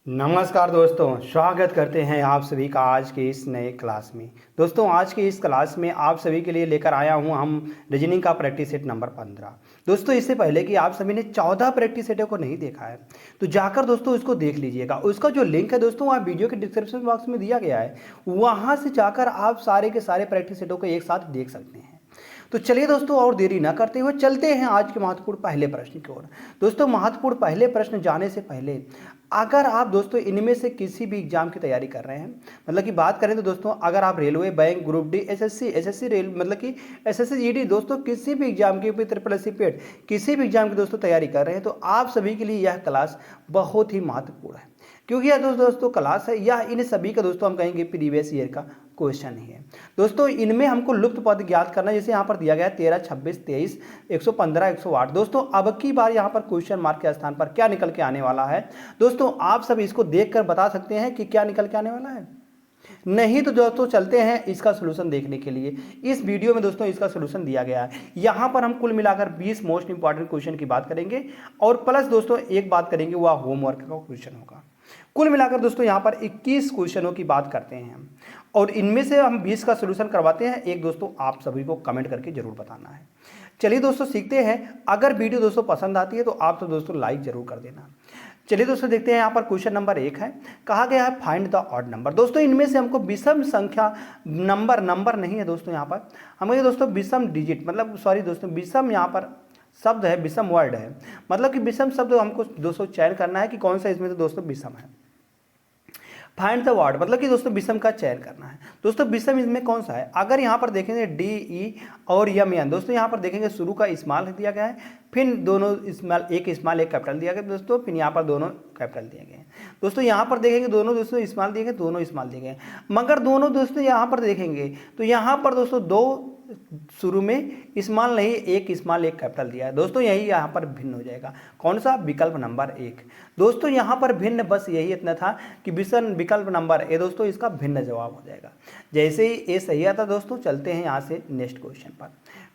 नमस्कार दोस्तों, स्वागत करते हैं आप सभी का आज के इस नए क्लास में। दोस्तों, आज के इस क्लास में आप सभी के लिए लेकर आया हूं हम रीजनिंग का प्रैक्टिस सेट नंबर 15। दोस्तों, इससे पहले कि आप सभी ने 14 प्रैक्टिस सेटों को नहीं देखा है तो जाकर दोस्तों उसको देख लीजिएगा। उसका जो लिंक है दोस्तों वहाँ वीडियो के डिस्क्रिप्शन बॉक्स में दिया गया है, वहाँ से जाकर आप सारे के सारे प्रैक्टिस सेटों को एक साथ देख सकते हैं। तो चलिए दोस्तों, और देरी ना करते हुए चलते हैं आज के महत्वपूर्ण पहले प्रश्न की ओर। दोस्तों, महत्वपूर्ण पहले प्रश्न जाने से पहले अगर आप दोस्तों इनमें से किसी भी एग्जाम की तैयारी कर रहे हैं, मतलब कि बात करें तो दोस्तों अगर आप railway, bank, group D, SSC rail मतलब कि एसएससी जीडी दोस्तों किसी भी एग्जाम की ट्रिपल एस सी पेट किसी भी एग्जाम की दोस्तों तैयारी कर रहे हैं तो आप सभी के लिए यह क्लास बहुत ही महत्वपूर्ण है, क्योंकि यह दोस्तों क्लास है, यह इन सभी का दोस्तों हम कहेंगे प्रीवियस ईयर का क्वेश्चन ही है। दोस्तों, इनमें हमको लुप्त पद ज्ञात करना, जैसे यहाँ पर दिया गया है 13, 26, 23, 115, 108। दोस्तों, अब की बार यहाँ पर क्वेश्चन मार्क के स्थान पर क्या निकल के आने वाला है, दोस्तों आप सब इसको देखकर बता सकते हैं कि क्या निकल के आने वाला है। नहीं तो दोस्तों चलते हैं इसका सोल्यूशन देखने के लिए। इस वीडियो में दोस्तों इसका सोल्यूशन दिया गया है। यहाँ पर हम कुल मिलाकर 20 मोस्ट इंपॉर्टेंट क्वेश्चन की बात करेंगे और प्लस दोस्तों एक बात करेंगे, वह होमवर्क का क्वेश्चन होगा। कुल मिलाकर दोस्तों यहाँ पर 21 क्वेश्चनों की बात करते हैं हम, और इनमें से हम 20 का सोल्यूशन करवाते हैं। एक दोस्तों आप सभी को कमेंट करके जरूर बताना है। चलिए दोस्तों सीखते हैं। अगर वीडियो दोस्तों पसंद आती है तो आप तो दोस्तों लाइक जरूर कर देना। चलिए दोस्तों देखते हैं। यहाँ पर क्वेश्चन नंबर 1 है, कहा गया है फाइंड द ऑड नंबर। दोस्तों इनमें से हमको विषम संख्या, नंबर नहीं है दोस्तों, यहाँ पर हमें दोस्तों विषम डिजिट, मतलब सॉरी दोस्तों विषम यहाँ पर शब्द है, विषम वर्ड है, मतलब कि विषम शब्द हमको दोस्तों चयन करना है कि कौन सा इसमें तो दोस्तों विषम है। फाइंड द वर्ड मतलब कि दोस्तों विषम का चयन करना है। दोस्तों विषम इसमें कौन सा है, अगर यहाँ पर देखेंगे डी, ई और यम एन, दोस्तों यहाँ पर देखेंगे शुरू का स्मॉल दिया गया है, फिर दोनों स्मॉल, एक कैपिटल दिया गया दोस्तों, फिर यहाँ पर दोनों कैपिटल दिए गए हैं। दोस्तों यहाँ पर देखेंगे दोनों दोस्तों स्मॉल दिए गए, दोनों स्मॉल दिए गए, मगर दोनों दोस्तों यहाँ पर देखेंगे तो यहाँ पर दोस्तों दो शुरू में स्मॉल नहीं, एक स्मॉल एक कैपिटल दिया है दोस्तों, यही यहाँ पर भिन्न हो जाएगा। कौन सा, विकल्प नंबर 1। दोस्तों यहाँ पर भिन्न, बस यही इतना था कि विकल्प नंबर ए दोस्तों इसका भिन्न जवाब हो जाएगा। जैसे ही ए सही आता दोस्तों, चलते हैं यहाँ से नेक्स्ट क्वेश्चन पर।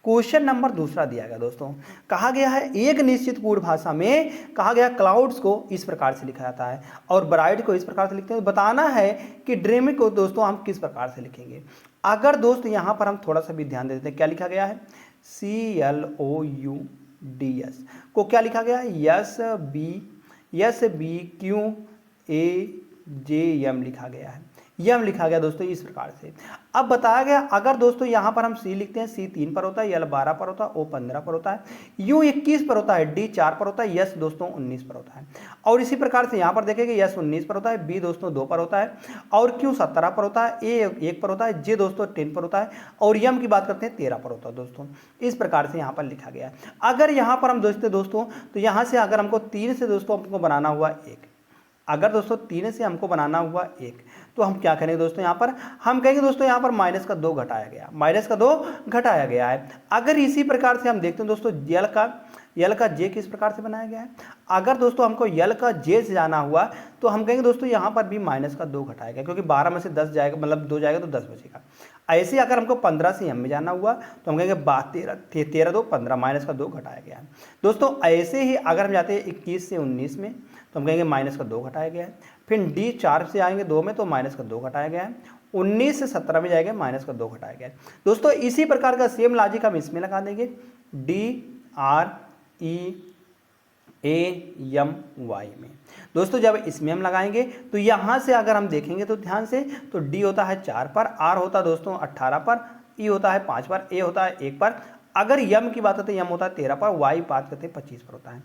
क्वेश्चन नंबर 2 दिया गया दोस्तों, कहा गया है एक निश्चित कोड भाषा में कहा गया क्लाउड्स को इस प्रकार से लिखा जाता है और ब्राइट को इस प्रकार से लिखते हैं। बताना है कि ड्रीम को दोस्तों हम किस प्रकार से लिखेंगे। अगर दोस्त यहाँ पर हम थोड़ा सा भी ध्यान देते हैं, क्या लिखा गया है, CLOUDS को क्या लिखा गया है, SBQAJM लिखा गया है, यम लिखा गया दोस्तों इस प्रकार से। अब बताया गया अगर दोस्तों यहाँ पर हम सी लिखते हैं, सी 3 पर होता है, यल 12 पर होता है, ओ 15 पर होता है, यू 21 पर होता है, डी 4 पर होता है, यस दोस्तों 19 पर होता है। और इसी प्रकार से यहाँ पर देखेंगे यस 19 पर होता है, बी दोस्तों 2 पर होता है, और क्यू 17 पर होता है, ए 1 पर होता है, जे दोस्तों 10 पर होता है, और यम की बात करते हैं 13 पर होता है दोस्तों। इस प्रकार से यहाँ पर लिखा गया है। अगर यहाँ पर हम दोस्तों तो यहाँ से अगर हमको 3 से दोस्तों हमको बनाना हुआ 1, अगर दोस्तों 3 से हमको बनाना हुआ 1, तो हम क्या करेंगे दोस्तों, यहाँ पर हम कहेंगे दोस्तों यहाँ पर -2 घटाया गया, -2 घटाया गया है। अगर इसी प्रकार से हम देखते हैं दोस्तों यल का जे किस प्रकार से बनाया गया है। अगर दोस्तों हमको यल का जे से जाना हुआ तो हम कहेंगे दोस्तों यहाँ पर भी -2 घटाया गया, क्योंकि 12 में से 10 जाएगा, मतलब 2 जाएगा तो 10 बचेगा। ऐसे अगर हमको 15 से एम में जाना हुआ तो हम कहेंगे 13 2 15, -2 घटाया गया है दोस्तों। ऐसे ही अगर हम जाते हैं 21 से 19 में तो हम कहेंगे -2 घटाया गया है। फिर डी 4 से आएंगे 2 में तो -2 घटाया गया है। 19 से 17 में जाएगा, -2 घटाया गया है दोस्तों। इसी प्रकार का सेम लॉजिक हम इसमें लगा देंगे, DREAMY में दोस्तों। जब इसमें हम लगाएंगे तो यहाँ से अगर हम देखेंगे तो ध्यान से, तो डी होता है 4 पर, आर होता है दोस्तों 18 पर, ई होता है 5 पर, ए होता है 1 पर, अगर यम की बात होती है यम होता है 13 पर, वाई बात करते हैं 25 पर होता है।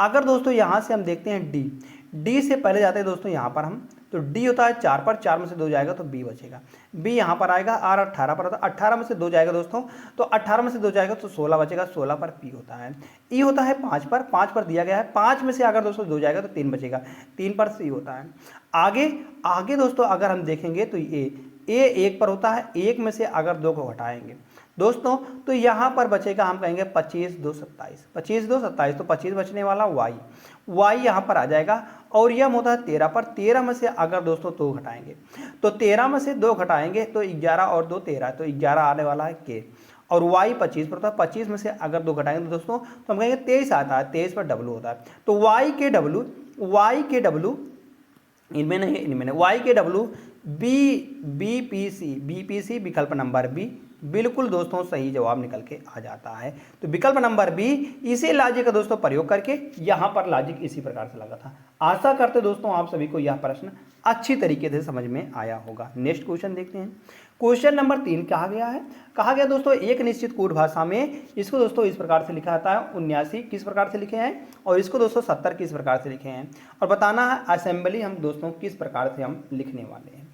अगर दोस्तों यहाँ से हम देखते हैं डी से पहले जाते हैं दोस्तों यहाँ पर हम, तो डी होता है 4 पर, 4 में से 2 जाएगा तो बी बचेगा, बी यहाँ पर आएगा, आर 18 पर होता है, 18 में से 2 जाएगा दोस्तों, तो 18 में से 2 जाएगा तो 16 बचेगा, 16 पर पी होता है। ई होता है 5 पर, 5 पर दिया गया है, 5 में से अगर दोस्तों 2 जाएगा तो 3 बचेगा, 3 पर सी होता है। आगे दोस्तों अगर हम देखेंगे तो ए 1 पर होता है, 1 में से अगर 2 को घटाएंगे दोस्तों तो यहाँ पर बचेगा, हम कहेंगे 25 2 27, 25 2 27, तो 25 बचने वाला वाई यहाँ पर आ जाएगा। और यम होता है 13 पर, 13 में से अगर दोस्तों 2 घटाएंगे तो 13 में से 2 घटाएंगे तो 11 और 2 13, तो 11 आने वाला है के। और वाई 25 पर होता है, 25 में से अगर 2 घटाएंगे तो दोस्तों तो हम कहेंगे 23 आता है, 23 पर डब्लू होता है। तो वाई के डब्लू इनमें नहीं, इनमें नहीं। वाई के डब्ल्यू बीपीसी विकल्प नंबर बी बिल्कुल दोस्तों सही जवाब निकल के आ जाता है। तो विकल्प नंबर बी, इसी लॉजिक का दोस्तों प्रयोग करके यहाँ पर लॉजिक इसी प्रकार से लगा था। आशा करते दोस्तों आप सभी को यह प्रश्न अच्छी तरीके से समझ में आया होगा। नेक्स्ट क्वेश्चन देखते हैं। क्वेश्चन नंबर 3 कहा गया है, कहा गया दोस्तों एक निश्चित कूट भाषा में, इसको दोस्तों इस प्रकार से लिखा जाता है 79 किस प्रकार से लिखे हैं, और इसको दोस्तों 70 किस प्रकार से लिखे हैं, और बताना है असेंबली हम दोस्तों किस प्रकार से हम लिखने वाले हैं।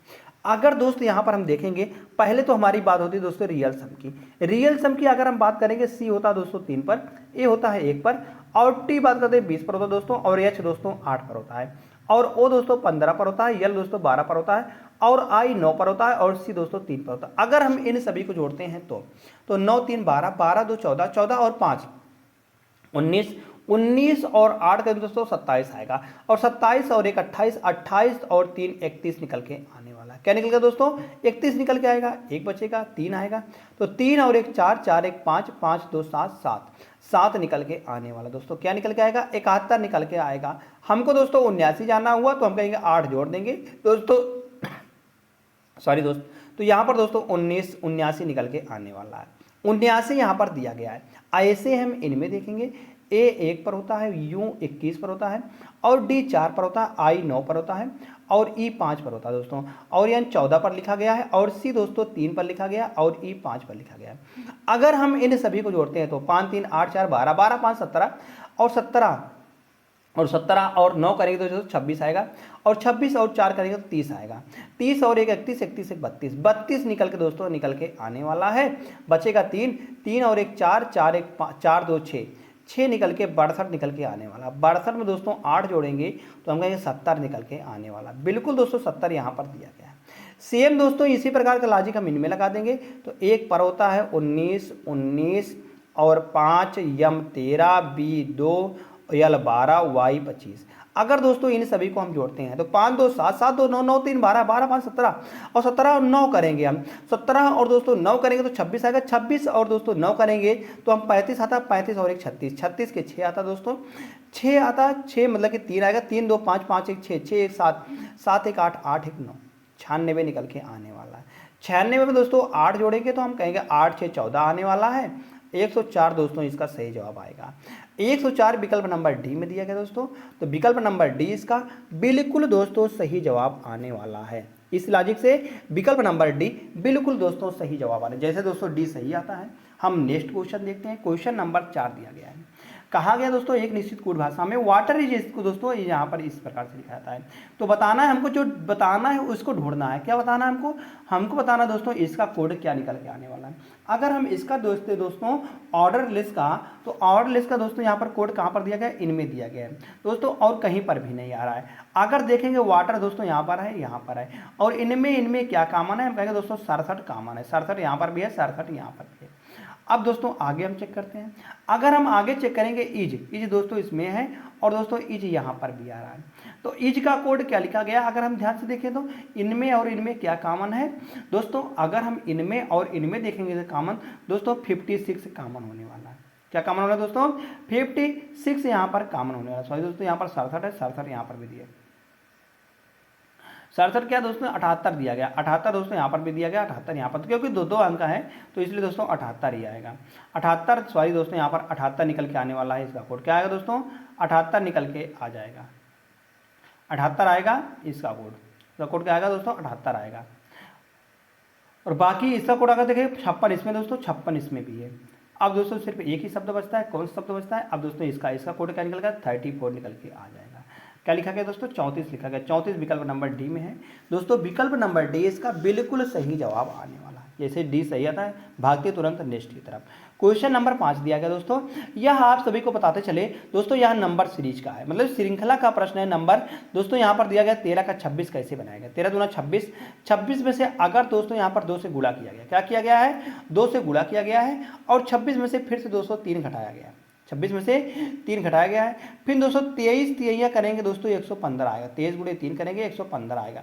अगर दोस्त यहाँ पर हम देखेंगे, पहले तो हमारी बात होती है दोस्तों रियल सम की। रियल सम की अगर हम बात करेंगे, सी होता है दोस्तों 3 पर, ए होता है 1 पर, और टी बात करते हैं 20 पर होता है दोस्तों, और एच दोस्तों 8 पर होता है, और ओ दोस्तों 15 पर होता है, यल दोस्तों 12 पर होता है, और आई 9 पर होता है, और सी दोस्तों 3 पर होता है। अगर हम इन सभी को जोड़ते हैं तो 9 3 12, 12 2 14, 14 और 5 19, 19 और 8 का दोस्तों 27 आएगा, और 27 और 1 28, 28 और 3 31 निकल के आने वाला है। क्या निकल गया दोस्तों? 31 निकल के आएगा, 1 बचेगा, 3 आएगा, तो 3 और 1 4, 4 1 5, 5 2 7, 7 7 निकल के आने वाला दोस्तों। क्या निकल के आएगा? 71 निकल के आएगा। हमको दोस्तों 79 जानना हुआ तो हम कहेंगे 8 जोड़ देंगे दोस्तों, सॉरी दोस्त, तो यहाँ पर दोस्तों 79 निकल के आने वाला है। 79 यहाँ पर दिया गया है। ऐसे हम इनमें देखेंगे, ए 1 पर होता है, यू 21 पर होता है, और डी 4 पर होता है, आई 9 पर होता है, और ई 5 पर होता है दोस्तों, और एन 14 पर लिखा गया है, और सी दोस्तों 3 पर लिखा गया, और ई 5 पर लिखा गया है। अगर हम इन सभी को जोड़ते हैं तो 5 3 8 4 12, 12 5 17, और 17 और 9 करेंगे तो 26 आएगा, और 26 और 4 करेंगे तो 30 आएगा, 30 और 1 31, 31 1 32, 32 निकल के दोस्तों निकल के आने वाला है। बचेगा 3, 3 और 1 4, 4 1 5, 4 2 6, 6 निकल के 62 निकल के आने वाला। 62 में दोस्तों 8 जोड़ेंगे तो हम कहेंगे 70 निकल के आने वाला। बिल्कुल दोस्तों 70 यहाँ पर दिया गया है। सेम दोस्तों इसी प्रकार का लॉजिक हम इनमें लगा देंगे, तो 1 पर होता है 19, 19 और 5 यम 13, बी 2, यल 12, वाई 25। अगर दोस्तों इन सभी को हम जोड़ते हैं तो 5 2 7, 7 2 9, 9 3 12, 12 5 17, और 17 और 9 करेंगे हम, 17 और दोस्तों 9 करेंगे तो 26 आएगा, 26 और दोस्तों 9 करेंगे तो हम 35 आता, 35 और 1 36, 36 के 6 आता दोस्तों, 6 आता, 6 मतलब कि 3 आएगा, 3 2 5, 5 1 6, 6 1 7, 7 1 8, 8 1 9, 96 निकल के आने वाला है। 96 में दोस्तों 8 जोड़ेंगे तो हम कहेंगे 8 6 14 आने वाला है। 104 दोस्तों इसका सही जवाब आएगा। 104 विकल्प नंबर डी में दिया गया दोस्तों, तो विकल्प नंबर डी इसका बिल्कुल दोस्तों सही जवाब आने वाला है। इस लॉजिक से विकल्प नंबर डी बिल्कुल दोस्तों सही जवाब आने, जैसे दोस्तों डी सही आता है। हम नेक्स्ट क्वेश्चन देखते हैं। क्वेश्चन नंबर 4 दिया गया है, कहा गया दोस्तों एक निश्चित कूट भाषा में वाटर इज, इसको दोस्तों यहाँ पर इस प्रकार से लिखा जाता है। तो बताना है हमको, जो बताना है उसको ढूंढना है। क्या बताना है हमको? हमको बताना दोस्तों इसका कोड क्या निकल के आने वाला है। अगर हम इसका दोस्तों ऑर्डर लिस्ट का, तो ऑर्डर लिस्ट का दोस्तों यहाँ पर कोड कहाँ पर दिया गया है? इनमें दिया गया है दोस्तों, और कहीं पर भी नहीं आ रहा है। अगर देखेंगे वाटर दोस्तों यहाँ पर है, यहाँ पर है, और इनमें क्या कॉमन है? हम कहेंगे दोस्तों 67 कॉमन है। 67 यहाँ पर भी है, 67 यहाँ पर भी है। अब दोस्तों आगे हम चेक करते हैं। अगर हम आगे चेक करेंगे, इज दोस्तों इसमें है, और दोस्तों इज यहाँ पर भी आ रहा है। तो इज का कोड क्या लिखा गया? अगर हम ध्यान से देखें तो इनमें और इनमें क्या कॉमन है दोस्तों? अगर हम इनमें और इनमें देखेंगे तो कॉमन दोस्तों 56 कॉमन होने वाला है। क्या कॉमन होना है दोस्तों? 56 यहाँ पर कॉमन होने वाला है। सॉरी दोस्तों यहाँ पर 67 है, 67 यहाँ पर भी दिया। 67 क्या दोस्तों? 78 दिया गया। 78 दोस्तों यहाँ पर भी दिया गया, 78 यहाँ पर, तो क्योंकि दो अंक है तो इसलिए दोस्तों 78 ही आएगा। 78 सॉरी दोस्तों यहाँ पर 78 निकल के आने वाला है। इसका कोड क्या आएगा दोस्तों? 78 निकल के आ जाएगा, 78 आएगा इसका कोड। इसका कोड क्या आएगा दोस्तों? 78 आएगा। और बाकी इसका कोड अगर देखें 56 इसमें दोस्तों, 56 इसमें भी है। अब दोस्तों सिर्फ एक ही शब्द बचता है। कौन सा शब्द बचता है? अब दोस्तों इसका कोड क्या निकल गया? 34 निकल के आ जाएगा। क्या लिखा गया दोस्तों? 34 लिखा गया। 34 विकल्प नंबर डी में है दोस्तों। विकल्प नंबर डी इसका बिल्कुल सही जवाब आने वाला है। जैसे डी सही आता है, भागते तुरंत नेक्स्ट की तरफ। क्वेश्चन नंबर 5 दिया गया दोस्तों। यह आप सभी को बताते चले दोस्तों, यह नंबर सीरीज का है, मतलब श्रृंखला का प्रश्न है। नंबर दोस्तों यहाँ पर दिया गया 13 का 26 कैसे बनाएगा? 13 दूना 26, 26 में से अगर दोस्तों यहाँ पर 2 से गुणा किया गया, क्या किया गया है? 2 से गुणा किया गया है, और 26 में से फिर से दोस्तों 3 घटाया गया है। 26 में से 3 घटाया गया है। फिर दोस्तों 23 तिहैया करेंगे दोस्तों 115 आएगा। 23 गुणे 3 करेंगे 115 आएगा।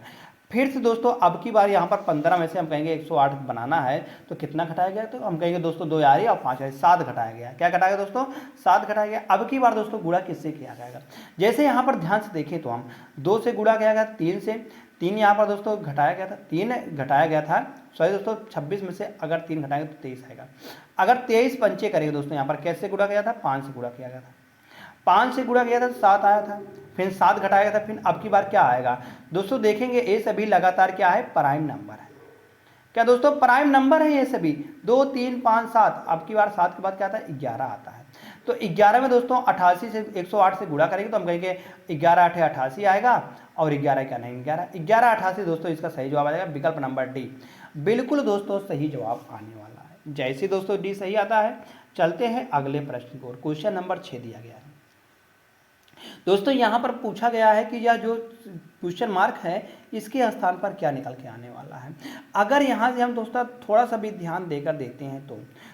फिर से दोस्तों अब की बार यहाँ पर 15 में से हम कहेंगे 108 बनाना है तो कितना घटाया गया, तो हम कहेंगे दोस्तों 2 यारी और 5 यारी 7 घटाया गया। क्या घटाया गया दोस्तों, 7 घटाया गया। अब की बार दोस्तों गुणा किससे किया जाएगा, जैसे यहाँ पर ध्यान से देखें तो हम 2 से गुणा किया गया 3 से, 3 यहाँ पर दोस्तों घटाया गया था, 3 घटाया गया था, सॉरी दोस्तों 26 में से अगर 3 घटाएंगे तो 23 आएगा। अगर 23 पंचे करेंगे दोस्तों यहाँ पर कैसे गुणा किया था, 5 से गुणा किया गया था, 5 से गुणा किया था तो 7 आया था, फिर 7 घटाया गया था, फिर अब की बार क्या आएगा दोस्तों देखेंगे ये सभी लगातार क्या है, प्राइम नंबर है। क्या दोस्तों प्राइम नंबर है ये सभी, 2 3 5 7, अब की बार 7 के बाद क्या आता है, 11 आता है। तो 11 में दोस्तों 88 से 108 से गुणा करेंगे तो हम कहेंगे 11 8 88 आएगा, और 11 क्या नहीं 11 88 दोस्तों इसका सही जवाब आ जाएगा विकल्प नंबर डी, बिल्कुल दोस्तों सही जवाब आने वाला है। जैसे दोस्तों डी सही आता है, चलते हैं अगले प्रश्न की ओर। क्वेश्चन नंबर 6 दिया गया है दोस्तों, यहाँ पर पूछा गया है कि यह जो क्वेश्चन मार्क है इसके स्थान पर क्या निकल के आने वाला है। अगर यहाँ से हम दोस्तों थोड़ा सा भी ध्यान देकर देखते हैं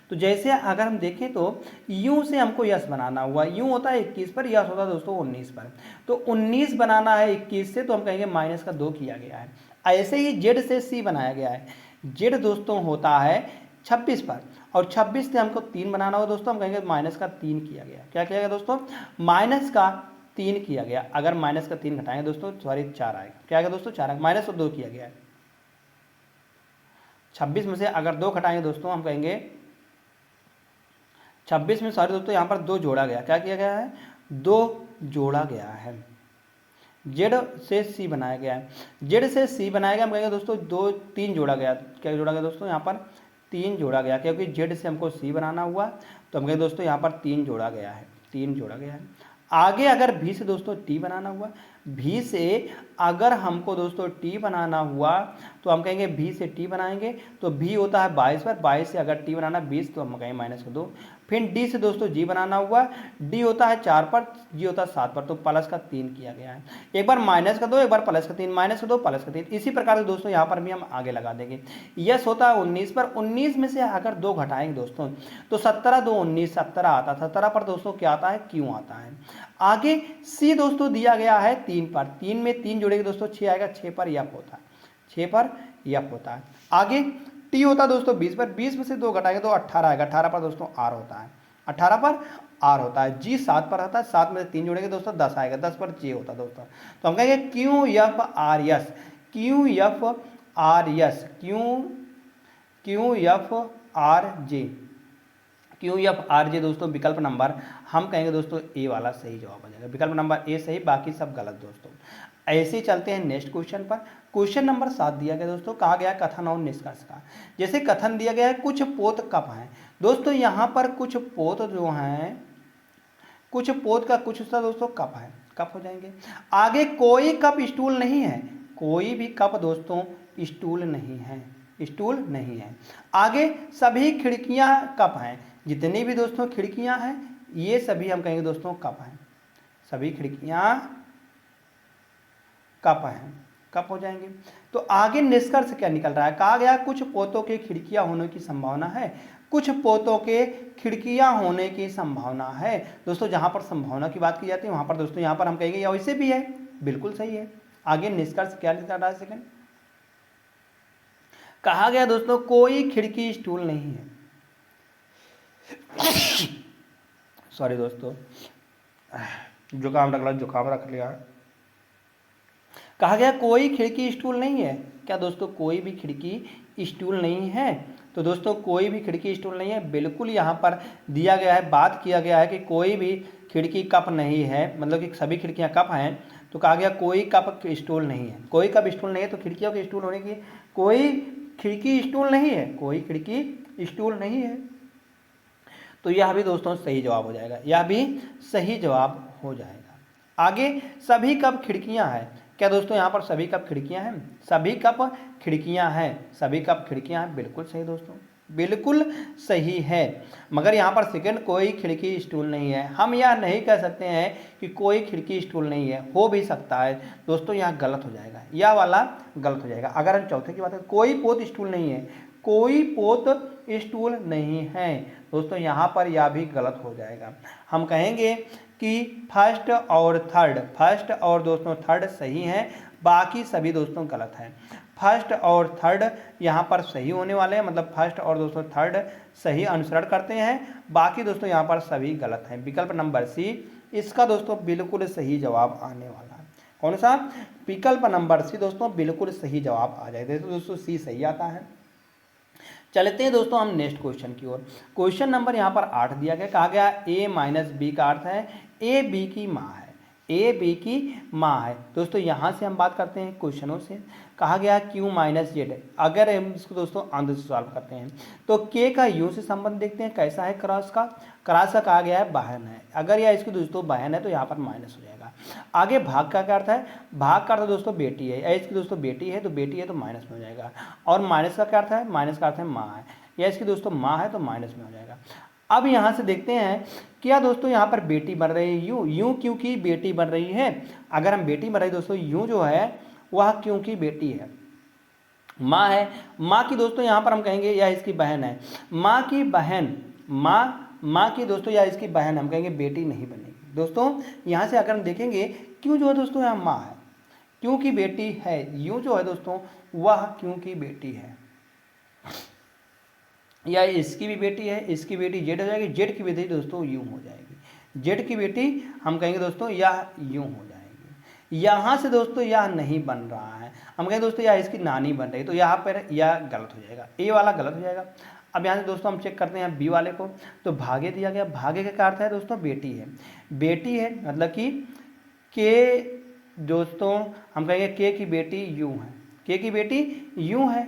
तो जैसे अगर हम देखें तो यूं से हमको यस बनाना हुआ, यूं होता है 21 पर, यस होता है दोस्तों 19 पर, तो 19 बनाना है 21 से तो हम कहेंगे माइनस का 2 किया गया है। ऐसे ही जेड से सी बनाया गया है, जेड दोस्तों होता है 26 पर, और 26 से हमको 3 बनाना होगा दोस्तों, हम कहेंगे माइनस का 3 किया गया। क्या किया गया दोस्तों, माइनस का 3 किया गया। अगर माइनस का 3 घटाएंगे दोस्तों सॉरी 4 आएगा। क्या आएगा दोस्तों 4 आएगा, माइनस का 2 किया गया है। 26 में से अगर 2 घटाएंगे दोस्तों हम कहेंगे 26 में सॉरी दोस्तों यहाँ पर 2 जोड़ा गया। क्या किया गया है, 2 जोड़ा गया है। जेड से सी बनाया गया है, जेड से सी बनाया गया, हम कहेंगे दोस्तों 2 3 जोड़ा गया। क्या जोड़ा गया दोस्तों, यहाँ पर 3 जोड़ा गया, क्योंकि जेड से हमको सी बनाना हुआ तो हम कहेंगे दोस्तों यहाँ पर 3 जोड़ा गया है, 3 जोड़ा गया है। आगे अगर भी से दोस्तों टी बनाना हुआ, भी से अगर हमको दोस्तों टी बनाना हुआ तो हम कहेंगे भी से टी बनाएंगे तो भी होता है 22 पर, 22 से अगर टी बनाना 20 तो हम कहेंगे माइनस का 2। फिर डी से दोस्तों जी बनाना हुआ, डी होता है 4 पर, जी होता है 7 पर, तो प्लस का 3 किया गया है। एक बार माइनस का 2, एक बार प्लस का 3, माइनस का 2 प्लस का 3, इसी प्रकार से दोस्तों यहाँ पर भी हम आगे लगा देंगे। यस होता है 19 पर, 19 में से अगर 2 घटाएंगे दोस्तों तो 17 2 19 17 आता है, 17 पर दोस्तों क्या आता है, क्यों आता है। आगे सी दोस्तों दिया गया है 3 पर, 3 में 3 जोड़ेंगे दोस्तों 6 आएगा, 6 पर यप होता है, 6 पर यप होता है। आगे टी होता है दोस्तों 20 पर, 20 में से 2 घटाएंगे तो 18 आएगा, 18 पर दोस्तों आर होता है, 18 पर आर होता है। जी 7 पर आता है, 7 में से 3 जोड़ेंगे दोस्तों 10 आएगा, 10 पर जे होता है दोस्तों। तो हम कहेंगे Q F R S, Q F R S, Q F R J, Q F R J दोस्तों विकल्प नंबर हम कहेंगे दोस्तों ए वाला सही जवाब आ जाएगा, विकल्प नंबर ए सही, बाकी सब गलत दोस्तों। ऐसे ही चलते हैं नेक्स्ट क्वेश्चन पर। क्वेश्चन नंबर 7 दिया गया दोस्तों, कहा गया कथन और निष्कर्ष का। जैसे कथन दिया गया है कुछ पोत कप हैं दोस्तों, यहाँ पर कुछ पोत जो हैं, कुछ पोत का कुछ हिस्सा दोस्तों कप है, कप हो जाएंगे। आगे कोई कप स्टूल नहीं है, कोई भी कप दोस्तों स्टूल नहीं है, स्टूल नहीं है। आगे सभी खिड़कियां कप हैं, जितनी भी दोस्तों खिड़कियां हैं ये सभी हम कहेंगे दोस्तों कप हैं, सभी खिड़कियां कप हैं, कप हो जाएंगे। तो आगे निष्कर्ष क्या निकल रहा है, कहा गया कुछ पोतों के खिड़कियां होने की संभावना है, कुछ पोतों के खिड़कियां होने की संभावना है दोस्तों। जहां पर संभावना की बात की जाती है वहां पर दोस्तों यहाँ पर हम कहेंगे या वैसे भी है, बिल्कुल सही है। आगे निष्कर्ष क्या निकल रहा है, सेकंड कहा गया दोस्तों कोई खिड़की स्टूल नहीं है। सॉरी दोस्तों जुकाम रख लिया। कहा गया कोई खिड़की स्टूल नहीं है, क्या दोस्तों कोई भी खिड़की स्टूल नहीं है, तो दोस्तों कोई भी खिड़की स्टूल नहीं है, बिल्कुल यहाँ पर दिया गया है, बात किया गया है कि कोई भी खिड़की कप नहीं है, मतलब कि सभी खिड़कियाँ कप हैं, तो कहा गया कोई कप स्टूल नहीं है, कोई कप स्टूल नहीं है, तो खिड़कियों के स्टूल होने की कोई खिड़की स्टूल नहीं है, कोई खिड़की स्टूल नहीं है, तो यह भी दोस्तों सही जवाब हो जाएगा, यह भी सही जवाब हो जाएगा। आगे सभी कप खिड़कियां हैं, क्या दोस्तों यहाँ पर सभी कप खिड़कियां हैं, सभी कप खिड़कियां हैं, सभी कप खिड़कियां हैं, बिल्कुल सही दोस्तों, बिल्कुल सही है। मगर यहाँ पर सेकंड कोई खिड़की स्टूल नहीं है, हम यह नहीं कह सकते हैं कि कोई खिड़की स्टूल नहीं है, हो भी सकता है दोस्तों, यहाँ गलत हो जाएगा, यह वाला गलत हो जाएगा। अगर हम चौथे की बात करें कोई पोत स्टूल नहीं है, कोई पोत स्टूल नहीं है दोस्तों, यहाँ पर यह भी गलत हो जाएगा। हम कहेंगे कि फर्स्ट और थर्ड, फर्स्ट और दोस्तों थर्ड सही हैं, बाकी सभी दोस्तों गलत है। फर्स्ट और थर्ड यहाँ पर सही होने वाले हैं, मतलब फर्स्ट और दोस्तों थर्ड सही अनुसरण करते हैं, बाकी दोस्तों यहाँ पर सभी गलत हैं। विकल्प नंबर सी इसका दोस्तों बिल्कुल सही जवाब आने वाला है। कौन सा? विकल्प नंबर सी दोस्तों बिल्कुल सही जवाब आ जाएगा। तो दोस्तों सी सही आता है। चलते हैं दोस्तों हम नेक्स्ट क्वेश्चन की ओर। क्वेश्चन नंबर यहाँ पर 8 दिया गया, कहा गया a माइनस बी का अर्थ है ए बी की माँ है, ए बी की माँ है। दोस्तों यहाँ से हम बात करते हैं क्वेश्चनों से। कहा गया q माइनस जेड, अगर हम इसको दोस्तों अंत से सॉल्व करते हैं तो k का u से संबंध देखते हैं कैसा है। क्रॉस का कहा गया है बहन है, अगर यह इसकी दोस्तों बहन है तो यहाँ पर माइनस हो जाएगा। आगे भाग का क्या अर्थ है? भाग का अर्थ दोस्तों बेटी है, या इसकी दोस्तों बेटी है तो माइनस में हो जाएगा। और माइनस का क्या अर्थ है? माइनस का अर्थ है माँ है, या इसकी दोस्तों माँ है तो माइनस में हो जाएगा। अब यहाँ से देखते हैं क्या दोस्तों यहाँ पर बेटी बन रही है यूं क्योंकि बेटी बन रही है। अगर हम बेटी बन रही दोस्तों यूं जो है वह क्योंकि बेटी है, माँ है, माँ की दोस्तों यहाँ पर हम कहेंगे या इसकी बहन है, माँ की बहन, माँ की दोस्तों या इसकी बहन हम कहेंगे बेटी नहीं बनेगी। दोस्तों यहाँ से अगर हम देखेंगे क्यों जो है दोस्तों यहाँ माँ है, क्योंकि बेटी है, यूं जो है दोस्तों वह क्योंकि बेटी है, या इसकी भी बेटी है, इसकी बेटी जेड हो जाएगी, जेड की बेटी दोस्तों यूं हो जाएगी, जेड की बेटी हम कहेंगे दोस्तों यह यूं हो जाएगी। यहाँ से दोस्तों यह नहीं बन रहा है, हम कहेंगे दोस्तों यह इसकी नानी बन रही है, तो यहाँ पर यह गलत हो जाएगा, ए वाला गलत हो जाएगा। अब यहाँ से दोस्तों हम चेक करते हैं बी वाले को, तो भागे दिया गया, भागे का क्या अर्थ है दोस्तों? बेटी है, बेटी है मतलब कि के दोस्तों हम कहेंगे के की बेटी यूं है, के की बेटी यूं है,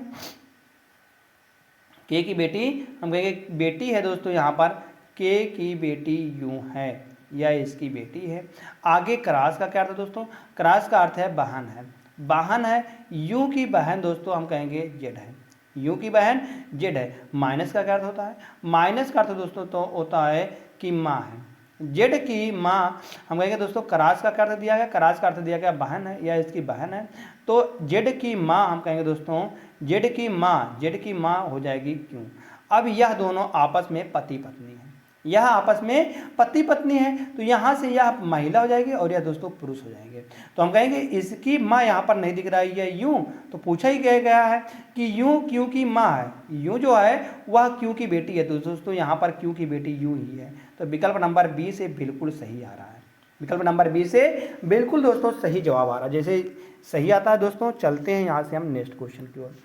के की बेटी हम कहेंगे बेटी है दोस्तों यहाँ पर के की बेटी यूं है, या इसकी बेटी है। आगे क्रास का क्या अर्थ है दोस्तों? क्रास का अर्थ है बहन है, बहन है, यूं की बहन दोस्तों हम कहेंगे जेड है, यूं की बहन जेड है। माइनस का क्या अर्थ होता है? माइनस का अर्थ दोस्तों तो होता है कि माँ है, जेड की माँ हम कहेंगे दोस्तों। क्रास का क्या अर्थ दिया गया? क्रास का अर्थ दिया गया बहन है या इसकी बहन है, तो जेड की माँ हम कहेंगे दोस्तों जेड की माँ हो जाएगी क्यों। अब यह दोनों आपस में पति पत्नी है, यह आपस में पति पत्नी है, तो यहाँ से यह महिला हो जाएगी और यह दोस्तों पुरुष हो जाएंगे। तो हम कहेंगे इसकी माँ यहाँ पर नहीं दिख रहा है, यह यूं, तो पूछा ही गया है कि यूं क्योंकि माँ है, यूं जो है वह क्यों की बेटी है, तो दोस्तों यहाँ पर क्यों की बेटी यूं ही है। तो विकल्प नंबर बी से बिल्कुल सही आ रहा है, विकल्प नंबर बी से बिल्कुल दोस्तों सही जवाब आ रहा है। जैसे सही आता है दोस्तों, चलते हैं यहाँ से हम नेक्स्ट क्वेश्चन की ओर।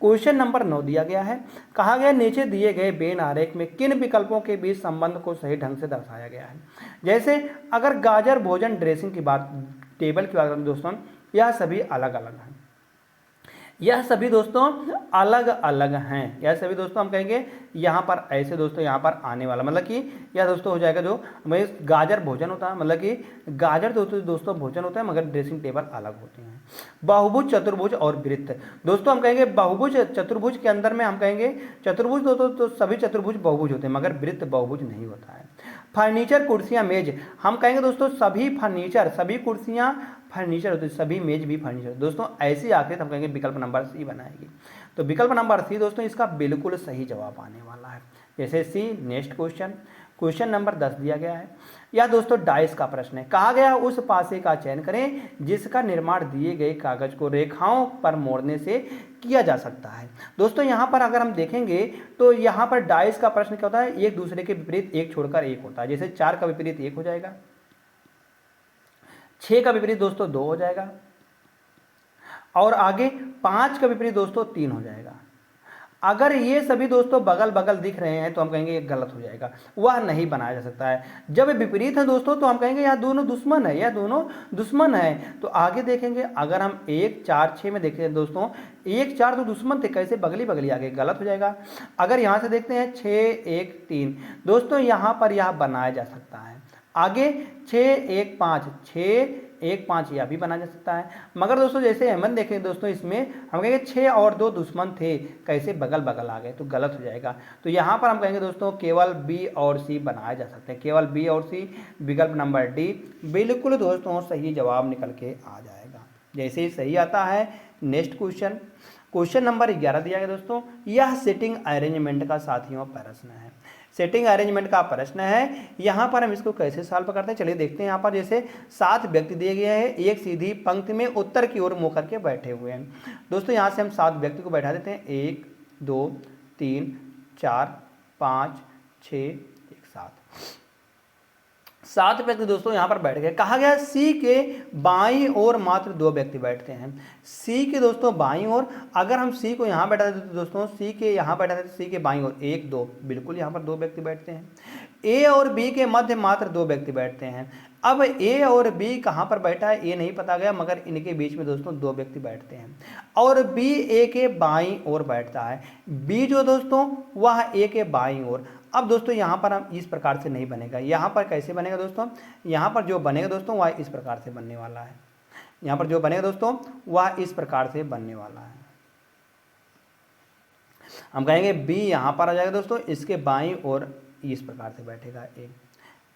क्वेश्चन नंबर 9 दिया गया है, कहा गया नीचे दिए गए वेन आरेख में किन विकल्पों के बीच संबंध को सही ढंग से दर्शाया गया है। जैसे अगर गाजर भोजन ड्रेसिंग की बात, टेबल की बात करें दोस्तों, यह सभी अलग अलग हैं, यह सभी दोस्तों अलग अलग हैं, यह सभी दोस्तों हम कहेंगे यहाँ पर ऐसे दोस्तों यहाँ पर आने वाला, मतलब कि यह दोस्तों हो जाएगा जो हमें गाजर भोजन होता है, मतलब कि गाजर दोस्तों भोजन होता है मगर ड्रेसिंग टेबल अलग होते हैं। बहुभुज, चतुर्भुज और वृत्त, दोस्तों हम कहेंगे बहुभुज चतुर्भुज के अंदर में हम कहेंगे चतुर्भुज दोस्तों, तो सभी चतुर्भुज बहुभुज होते हैं मगर वृत्त बहुभुज नहीं होता है। फर्नीचर, कुर्सियाँ, मेज, हम कहेंगे दोस्तों सभी फर्नीचर, सभी कुर्सियाँ फर्नीचर होती है, सभी मेज भी फर्नीचर दोस्तों। ऐसी आकृति हम कहेंगे विकल्प नंबर सी बनाएगी। तो विकल्प नंबर सी दोस्तों इसका बिल्कुल सही जवाब आने वाला है। जैसे सी नेक्स्ट क्वेश्चन, क्वेश्चन नंबर 10 दिया गया है, यह दोस्तों डाइस का प्रश्न है। कहा गया उस पासे का चयन करें जिसका निर्माण दिए गए कागज को रेखाओं पर मोड़ने से किया जा सकता है। दोस्तों यहाँ पर अगर हम देखेंगे तो यहाँ पर डाइस का प्रश्न क्या होता है, एक दूसरे के विपरीत एक छोड़कर एक होता है। जैसे 4 का विपरीत 1 हो जाएगा, 6 का विपरीत दोस्तों 2 हो जाएगा, और आगे 5 का विपरीत दोस्तों 3 हो जाएगा। अगर ये सभी दोस्तों बगल बगल दिख रहे हैं तो हम कहेंगे ये गलत हो जाएगा, वह नहीं बनाया जा सकता है। जब विपरीत है दोस्तों तो हम कहेंगे यह दोनों दुश्मन है, यह दोनों दुश्मन है। तो आगे देखेंगे अगर हम 1 4 6 में देखें दोस्तों, 1 4 तो दुश्मन थे, कैसे बगली बगली आगे, गलत हो जाएगा। अगर यहाँ से देखते हैं 6 1 3 दोस्तों, यहाँ पर यह बनाया जा सकता है। आगे 6 1 5 6 1 5 यह भी बना जा सकता है, मगर दोस्तों जैसे अहमद देखें दोस्तों इसमें हम कहेंगे 6 और 2 दुश्मन थे, कैसे बगल बगल आ गए, तो गलत हो जाएगा। तो यहाँ पर हम कहेंगे दोस्तों केवल बी और सी बनाए जा सकते हैं, केवल बी और सी, विकल्प नंबर डी बिल्कुल दोस्तों सही जवाब निकल के आ जाएगा। जैसे ही सही आता है नेक्स्ट क्वेश्चन, क्वेश्चन नंबर 11 दिया गया दोस्तों, यह सिटिंग अरेंजमेंट का साथियों प्रश्न है। सेटिंग अरेंजमेंट का प्रश्न है। यहाँ पर हम इसको कैसे सॉल्व करते हैं चलिए देखते हैं। यहाँ पर जैसे 7 व्यक्ति दिए गए हैं, एक सीधी पंक्ति में उत्तर की ओर मुँह करके बैठे हुए हैं। दोस्तों यहाँ से हम 7 व्यक्ति को बैठा देते हैं, 1 2 3 4 5 6 1 7 व्यक्ति दोस्तों यहाँ पर बैठ गए। कहा गया सी के बाईं ओर मात्र 2 व्यक्ति बैठते हैं। सी के दोस्तों बाईं ओर, अगर हम सी को यहाँ बैठा देते तो दोस्तों सी के यहाँ बैठा देते, सी के बाईं ओर 1 2 बिल्कुल यहाँ पर 2 व्यक्ति बैठते हैं। ए और बी के मध्य मात्र 2 व्यक्ति बैठते हैं। अब ए और बी कहाँ पर बैठा है ये नहीं पता गया, मगर इनके बीच में दोस्तों 2 व्यक्ति बैठते हैं और बी ए के बाईं ओर बैठता है। बी जो दोस्तों वह ए के बाईं ओर। अब दोस्तों यहाँ पर हम इस प्रकार से नहीं बनेगा, यहाँ पर कैसे बनेगा दोस्तों, यहाँ पर जो बनेगा दोस्तों वह इस प्रकार से बनने वाला है। यहाँ पर जो बनेगा दोस्तों वह इस प्रकार से बनने वाला है। हम कहेंगे बी यहाँ पर आ जाएगा दोस्तों, इसके बाईं ओर इस प्रकार से बैठेगा ए।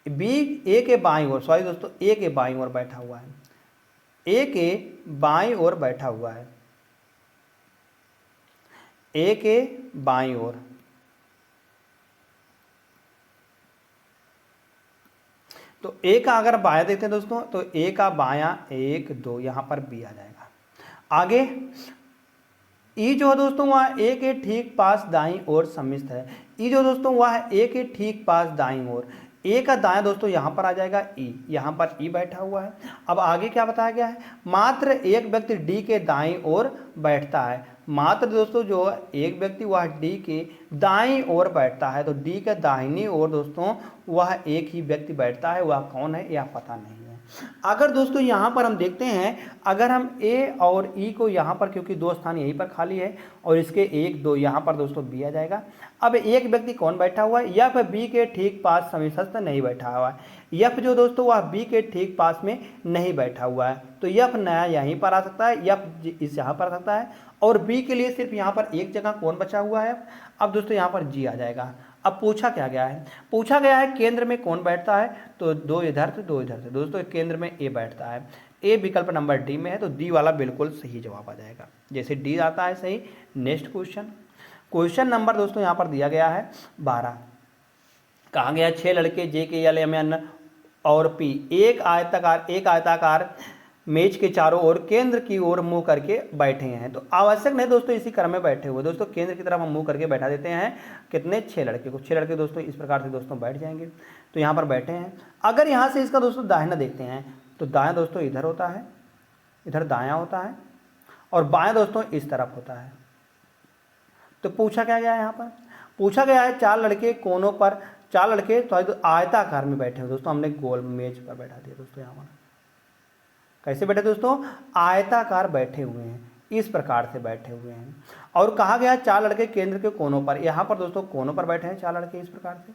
बी ए के बाईं ओर, सॉरी दोस्तों ए के बाईं ओर बैठा हुआ है, ए के बाईं ओर बैठा हुआ है, ए के बाईं ओर। तो ए का अगर बायां देखते हैं दोस्तों तो ए का बायां 1 2 यहाँ पर बी आ जाएगा। आगे ई जो है दोस्तों वह ए के ठीक पास दाईं ओर सम्मिलित है। ई जो दोस्तों वह ए के ठीक पास दाईं ओर, ए का दायां दोस्तों यहाँ पर आ जाएगा ई, यहाँ पर ई बैठा हुआ है। अब आगे क्या बताया गया है, मात्र एक व्यक्ति डी के दाईं ओर बैठता है। मात्र दोस्तों जो एक व्यक्ति वह डी के दाईं ओर बैठता है, तो डी के दाहिनी ओर दोस्तों वह एक ही व्यक्ति बैठता है, वह कौन है यह पता नहीं है। अगर दोस्तों यहाँ पर हम देखते हैं, अगर हम ए और ई को यहाँ पर, क्योंकि 2 स्थान यहीं पर खाली है और इसके 1 2 यहाँ पर दोस्तों बी आ जाएगा। अब एक व्यक्ति कौन बैठा हुआ है, एफ बी के ठीक पास समीपस्थ नहीं बैठा हुआ है। एफ जो दोस्तों वह बी के ठीक पास में नहीं बैठा हुआ है, तो एफ नया यहीं पर आ सकता है, एफ इस यहाँ पर आ सकता है और बी के लिए सिर्फ यहाँ पर एक जगह कौन बचा हुआ है। अब दोस्तों यहाँ पर जी आ जाएगा। अब पूछा क्या गया है, पूछा गया है केंद्र में कौन बैठता है, तो 2 इधर से 2 इधर से। दोस्तों केंद्र में ए बैठता है, ए विकल्प नंबर डी में है, तो डी वाला बिल्कुल सही जवाब आ जाएगा। जैसे डी आता है सही। नेक्स्ट क्वेश्चन नंबर दोस्तों यहाँ पर दिया गया है 12। कहा गया 6 लड़के जे के एल एम एन और पी एक आयताकार मेज के चारों ओर केंद्र की ओर मुंह करके बैठे हैं। तो आवश्यक नहीं दोस्तों इसी क्रम में बैठे हुए, दोस्तों केंद्र की तरफ हम मुंह करके बैठा देते हैं। कितने 6 लड़के को, 6 लड़के दोस्तों इस प्रकार से दोस्तों बैठ जाएंगे। तो यहाँ पर बैठे हैं। अगर यहाँ से इसका दोस्तों दाहिना देखते हैं तो दायां दोस्तों इधर होता है, इधर दायां होता है और बायां दोस्तों इस तरफ होता है। तो पूछा क्या गया है, यहाँ पर पूछा गया है 4 लड़के कोनों पर, 4 लड़के तो आयताकार में बैठे हैं। दोस्तों हमने गोल मेज पर बैठा दिया। दोस्तों यहाँ पर कैसे बैठे दोस्तों, आयताकार बैठे हुए हैं, इस प्रकार से बैठे हुए हैं। और कहा गया 4 लड़के केंद्र के कोनों पर, यहाँ पर दोस्तों कोनों पर बैठे हैं 4 लड़के इस प्रकार से।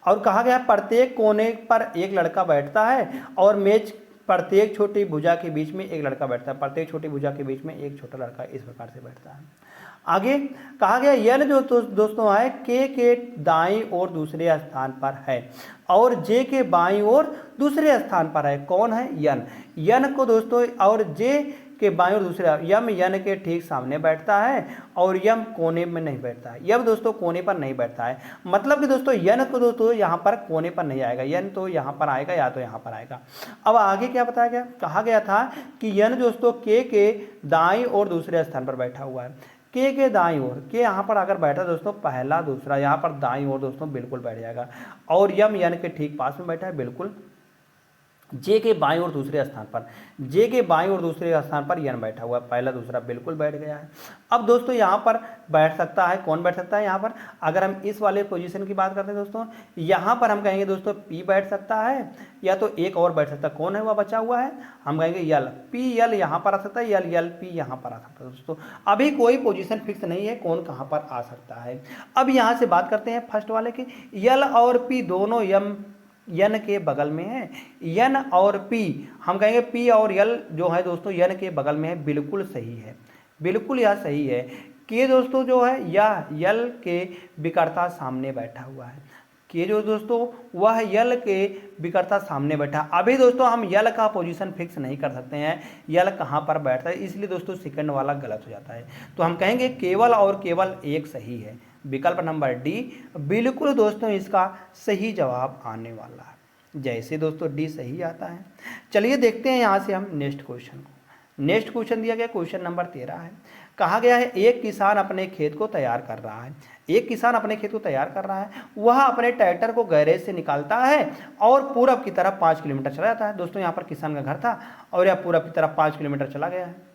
और कहा गया प्रत्येक कोने पर एक लड़का बैठता है और मेज प्रत्येक छोटी भुजा के बीच में एक लड़का बैठता है, प्रत्येक छोटी भुजा के बीच में एक छोटा लड़का इस प्रकार से बैठता है। आगे कहा गया यन जो दोस्तों है के दाईं ओर दूसरे स्थान पर है और जे के बाईं ओर दूसरे स्थान पर है। कौन है, यन। यन को दोस्तों और जे के बाईं ओर दूसरे, यम यन के ठीक सामने बैठता है और यम कोने में नहीं बैठता है। यम दोस्तों कोने पर नहीं बैठता है, मतलब कि दोस्तों यन को दोस्तों यहाँ पर कोने पर नहीं आएगा, यन तो यहाँ पर आएगा या तो यहाँ पर आएगा। अब आगे क्या बताया गया, कहा गया था कि यन दोस्तों के दाईं ओर दूसरे स्थान पर बैठा हुआ है। के दाईं ओर, के यहाँ पर अगर बैठा दोस्तों पहला दूसरा, यहाँ पर दाईं ओर दोस्तों बिल्कुल बैठ जाएगा। और यम यन के ठीक पास में बैठा है बिल्कुल। जे के बाईं ओर दूसरे स्थान पर, जे के बाईं ओर दूसरे स्थान पर यन बैठा हुआ है, पहला दूसरा बिल्कुल बैठ गया है। अब दोस्तों यहाँ पर बैठ सकता है, कौन बैठ सकता है यहाँ पर, अगर हम इस वाले पोजीशन की बात करते हैं दोस्तों, यहाँ पर हम कहेंगे दोस्तों पी बैठ सकता है या तो एक और बैठ सकता है। कौन है वह बचा हुआ है, हम कहेंगे यल, पी यल यहाँ पर आ सकता है, यल यल पी यहाँ पर आ सकता है। दोस्तों अभी कोई पोजीशन फिक्स नहीं है कौन कहाँ पर आ सकता है। अब यहाँ से बात करते हैं फर्स्ट वाले की, यल और पी दोनों यन के बगल में है। यन और पी, हम कहेंगे पी और यल जो है दोस्तों यन के बगल में है, बिल्कुल सही है, बिल्कुल यह सही है। के दोस्तों जो है यह यल के विकर्ता सामने बैठा हुआ है, के जो दोस्तों वह यल के विकर्ता सामने बैठा। अभी दोस्तों हम यल का पोजीशन फिक्स नहीं कर सकते हैं, यल कहाँ पर बैठता है, इसलिए दोस्तों सेकंड वाला गलत हो जाता है। तो हम कहेंगे केवल और केवल एक सही है। विकल्प नंबर डी बिल्कुल दोस्तों इसका सही जवाब आने वाला है। जैसे दोस्तों डी सही आता है। चलिए देखते हैं यहाँ से हम नेक्स्ट क्वेश्चन को। नेक्स्ट क्वेश्चन दिया गया क्वेश्चन नंबर 13 है। कहा गया है एक किसान अपने खेत को तैयार कर रहा है। एक किसान अपने खेत को तैयार कर रहा है, वह अपने ट्रैक्टर को गैरेज से निकालता है और पूरब की तरफ 5 किलोमीटर चला जाता है। दोस्तों यहाँ पर किसान का घर था और यह पूरब की तरफ 5 किलोमीटर चला गया है।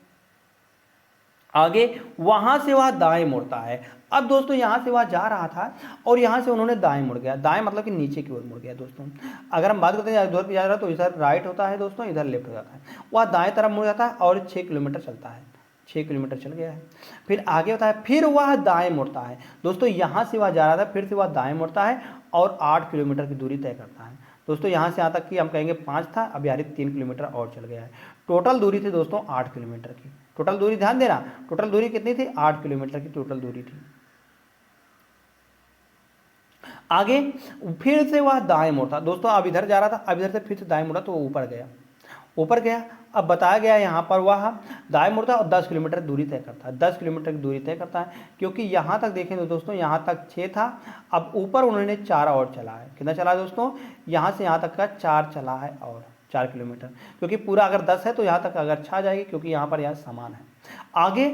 आगे वहां से वह दाएं मुड़ता है। अब दोस्तों यहां से वह जा रहा था और यहां से उन्होंने दाएं मुड़ गया। दाएं मतलब कि नीचे की ओर मुड़ गया। दोस्तों अगर हम बात करते हैं इधर पे जा रहा है तो इधर राइट होता है दोस्तों, इधर लेफ्ट हो जाता है। वह दाएं तरफ मुड़ जाता है और 6 किलोमीटर चलता है। 6 किलोमीटर चल गया है। फिर आगे होता है, फिर वह दाएं मुड़ता है। दोस्तों यहाँ से वह जा रहा था, फिर से वह दाएं मुड़ता है और 8 किलोमीटर की दूरी तय करता है। दोस्तों यहाँ से यहाँ तक कि हम कहेंगे 5 था, अब यानी 3 किलोमीटर और चल गया है। टोटल दूरी थी दोस्तों 8 किलोमीटर की। टोटल दूरी ध्यान देना, टोटल दूरी कितनी थी? 8 किलोमीटर की टोटल दूरी थी। आगे फिर से वह दाएं मुड़ा। दोस्तों अब इधर जा रहा था, अब इधर से फिर से दाएं मुड़ा तो वो ऊपर गया। ऊपर गया, अब बताया गया यहाँ पर वह दाएं मुड़ता है और 10 किलोमीटर दूरी तय करता है। 10 किलोमीटर की दूरी तय करता है, क्योंकि यहाँ तक देखें तो दोस्तों यहाँ तक 6 था, अब ऊपर उन्होंने 4 और चला है। कितना चला है दोस्तों? यहाँ से यहाँ तक का 4 चला है और 4 किलोमीटर, क्योंकि पूरा अगर 10 है तो यहाँ तक अगर छा जाएगी, क्योंकि यहाँ पर यह समान है। आगे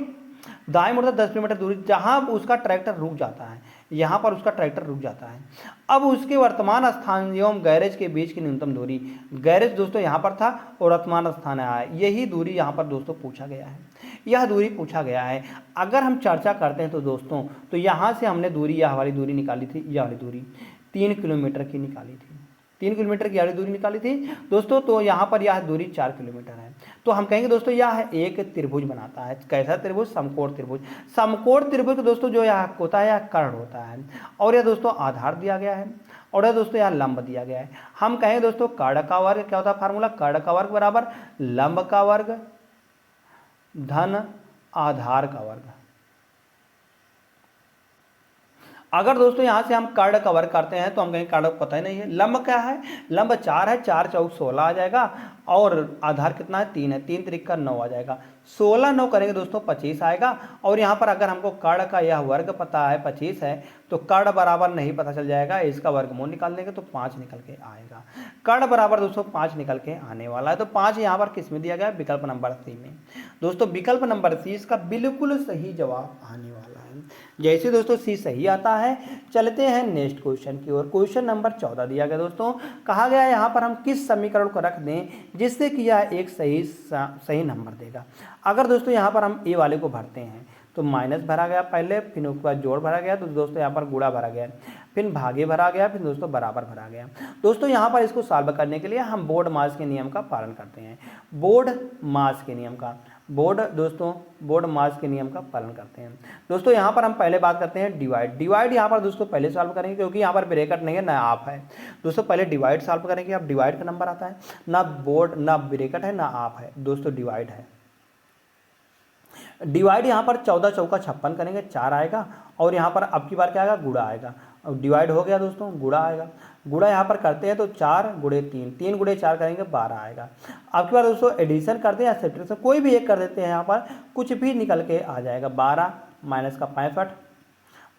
दाएं मुड़ता 10 किलोमीटर दूरी, जहाँ उसका ट्रैक्टर रुक जाता है, यहाँ पर उसका ट्रैक्टर रुक जाता है। अब उसके वर्तमान स्थान एवं गैरेज के बीच की न्यूनतम दूरी, गैरेज दोस्तों यहाँ पर था और वर्तमान स्थान आया, यही दूरी यहाँ पर दोस्तों पूछा गया है। यह दूरी पूछा गया है। अगर हम चर्चा करते हैं तो दोस्तों, तो यहाँ से हमने दूरी, यह वाली दूरी निकाली थी, यह वाली दूरी 3 किलोमीटर की निकाली थी। 3 किलोमीटर की वाली दूरी निकाली थी दोस्तों, तो यहाँ पर यह दूरी 4 किलोमीटर है। तो हम कहेंगे दोस्तों यह एक त्रिभुज बनाता है। कैसा त्रिभुज? समकोण त्रिभुज। समकोण त्रिभुज दोस्तों जो यह होता है, यह कर्ण होता है, और यह दोस्तों आधार दिया गया है, और यह दोस्तों यह लंब दिया गया है। हम कहेंगे दोस्तों कर्ण का वर्ग क्या होता है? फार्मूला कर्ण का वर्ग बराबर लंब का वर्ग धन आधार का वर्ग। अगर दोस्तों यहाँ से हम कर्ण का वर्ग करते हैं तो हम कहेंगे कर्ण पता ही नहीं है। लंब क्या है? लंब 4 है, 4 चौक 16 आ जाएगा, और आधार कितना है? 3 है, 3 त्रिक का 9 आ जाएगा। 16 9 करेंगे दोस्तों 25 आएगा। और यहाँ पर अगर हमको कर्ण का यह वर्ग पता है 25 है, तो कर्ण बराबर नहीं पता चल जाएगा, इसका वर्गमूल निकाल देंगे तो 5 निकल के आएगा। कर्ण बराबर दोस्तों 5 निकल के आने वाला है। तो 5 यहाँ पर किस में दिया गया? विकल्प नंबर सी में। दोस्तों विकल्प नंबर सी इसका बिल्कुल सही जवाब आने वाला है। जैसे दोस्तों सी सही आता है, चलते हैं नेक्स्ट क्वेश्चन की ओर। क्वेश्चन नंबर 14 दिया गया दोस्तों। कहा गया है यहाँ पर हम किस समीकरण को रख दें जिससे कि यह एक सही नंबर देगा। अगर दोस्तों यहाँ पर हम ए वाले को भरते हैं तो माइनस भरा गया पहले, फिर उसके बाद जोड़ भरा गया, तो दोस्तों यहाँ पर गुणा भरा गया, फिर भागे भरा गया, फिर दोस्तों बराबर भरा गया। दोस्तों यहाँ पर इसको सॉल्व करने के लिए हम बोर्ड मास के नियम का पालन करते हैं। बोर्ड मास के नियम का, बोर्ड मास के नियम का पालन करते हैं। दोस्तों यहाँ पर हम पहले बात करते हैं डिवाइड यहाँ पर दोस्तों पहले सॉल्व करेंगे, क्योंकि यहाँ पर ब्रैकेट नहीं है ना आप है। दोस्तों पहले डिवाइड सॉल्व करेंगे। अब डिवाइड का नंबर आता है, ना बोर्ड ना ब्रैकेट है ना आप है, दोस्तों डिवाइड है। डिवाइड यहाँ पर 14 चौका 56 करेंगे, 4 आएगा, और यहाँ पर अब की बार क्या आएगा? गुणा आएगा। अब डिवाइड हो गया दोस्तों, गुणा आएगा। गुणा यहाँ पर करते हैं तो 4 गुणे 3, 3 गुणे 4 करेंगे 12 आएगा। अब की बार दोस्तों एडिशन करते हैं या सब्ट्रैक्शन, कोई भी एक कर देते हैं, यहाँ पर कुछ भी निकल के आ जाएगा। 12 माइनस का 65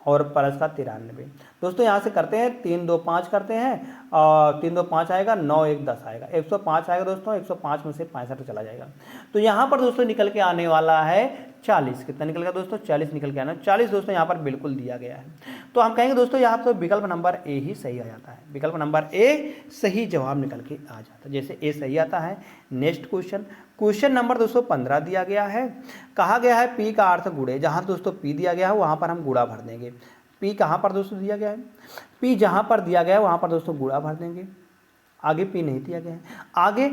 और प्लस का 93। दोस्तों यहाँ से करते हैं 3 2 5 करते हैं, और 3 2 5 आएगा, 9 1 10 आएगा, 105 आएगा दोस्तों। 105 में से 65 चला जाएगा, तो यहाँ पर दोस्तों निकल के आने वाला है 40। कितना निकल गया दोस्तों? 40 निकल के आना। 40 दोस्तों यहाँ पर बिल्कुल दिया गया है। तो हम कहेंगे दोस्तों यहाँ पर विकल्प नंबर ए ही सही आ जाता है। विकल्प नंबर ए सही जवाब निकल के आ जाता है। जैसे ए सही आता है। नेक्स्ट क्वेश्चन नंबर दोस्तों 15 दिया गया है। कहा गया है पी का अर्थ गुणे, जहाँ दोस्तों पी दिया गया है वहाँ पर हम गुणा भर देंगे। पी कहाँ पर दोस्तों दिया गया है? पी जहाँ पर दिया गया है वहाँ पर दोस्तों गुणा भर देंगे। आगे पी नहीं दिया गया है। आगे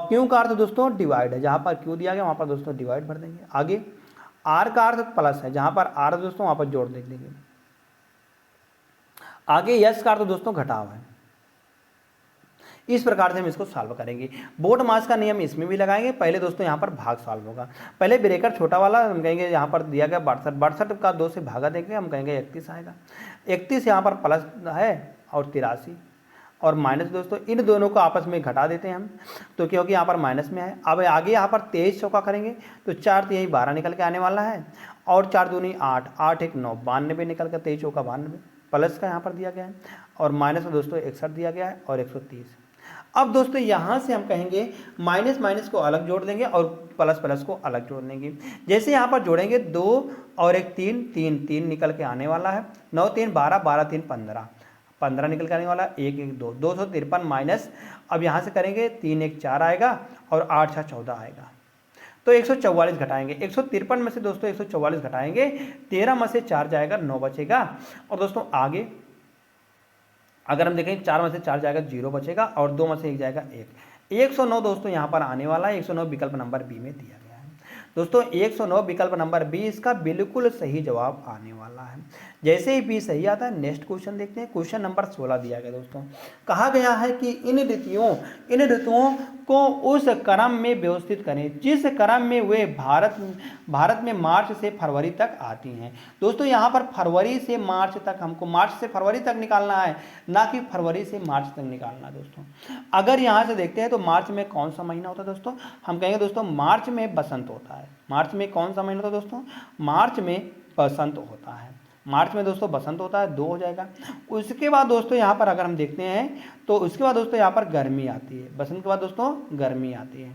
क्यू का अर्थ दोस्तों डिवाइड है, जहाँ पर क्यू दिया गया वहाँ पर दोस्तों डिवाइड भर देंगे। आगे आर का अर्थ प्लस है, जहाँ पर आर दोस्तों वहाँ पर जोड़ देख देंगे। आगे यस का अर्थ दोस्तों घटाव है। इस प्रकार से हम इसको सॉल्व करेंगे। बोर्ड मास का नियम इसमें भी लगाएंगे। पहले दोस्तों यहाँ पर भाग सॉल्व होगा। पहले ब्रेकर छोटा वाला हम कहेंगे, यहाँ पर दिया गया 62 का 2 से भागा देंगे, हम कहेंगे 31 आएगा। 31 यहाँ पर प्लस है और 83। और माइनस दोस्तों इन दोनों को आपस में घटा देते हैं हम, तो क्योंकि यहाँ पर माइनस में है। अब आगे यहाँ पर 23 चौका करेंगे तो 4 तो यही 12 निकल के आने वाला है, और 4 दूनी 8, 8 एक 9, 92 निकल कर 23 चौका 92, प्लस का यहाँ पर दिया गया है, और माइनस में दोस्तों 61 दिया गया है, और 130। अब दोस्तों यहाँ से हम कहेंगे माइनस माइनस को अलग जोड़ देंगे और प्लस प्लस को अलग जोड़ देंगे। जैसे यहाँ पर जोड़ेंगे 2 और 1 3, 3 3 निकल के आने वाला है, 9 3 12, 12 3 15, 15 निकल के आने वाला है, 1 1 2, 253 माइनस, अब यहाँ से करेंगे 3 1 4 आएगा, और 8 6 14 आएगा, तो 144 घटाएंगे। 153 में से दोस्तों 144 घटाएंगे, 13 में से 4 जाएगा, 9 बचेगा। और दोस्तों आगे अगर हम देखें 4 में से 4 जाएगा 0 बचेगा, और 2 में से 1 जाएगा 1। 109 दोस्तों यहाँ पर आने वाला है, 109 विकल्प नंबर बी में दिया गया है। दोस्तों 109 विकल्प नंबर बी इसका बिल्कुल सही जवाब आने वाला है। जैसे ही बी सही आता है नेक्स्ट क्वेश्चन देखते हैं। क्वेश्चन नंबर 16 दिया गया दोस्तों, कहा गया है कि इन ऋतुओं को उस क्रम में व्यवस्थित करें जिस क्रम में वे भारत में मार्च से फरवरी तक आती हैं। दोस्तों यहाँ पर फरवरी से मार्च तक, हमको मार्च से फरवरी तक निकालना है, ना कि फरवरी से मार्च तक निकालना है। दोस्तों अगर यहाँ से देखते हैं तो मार्च में कौन सा महीना होता है दोस्तों, हम कहेंगे दोस्तों मार्च में बसंत होता है। मार्च में कौन सा महीना होता है दोस्तों, मार्च में बसंत होता है। मार्च में दोस्तों बसंत होता है, 2 हो जाएगा। उसके बाद दोस्तों यहाँ पर अगर हम देखते हैं तो उसके बाद दोस्तों यहाँ पर गर्मी आती है, बसंत के बाद दोस्तों गर्मी आती है।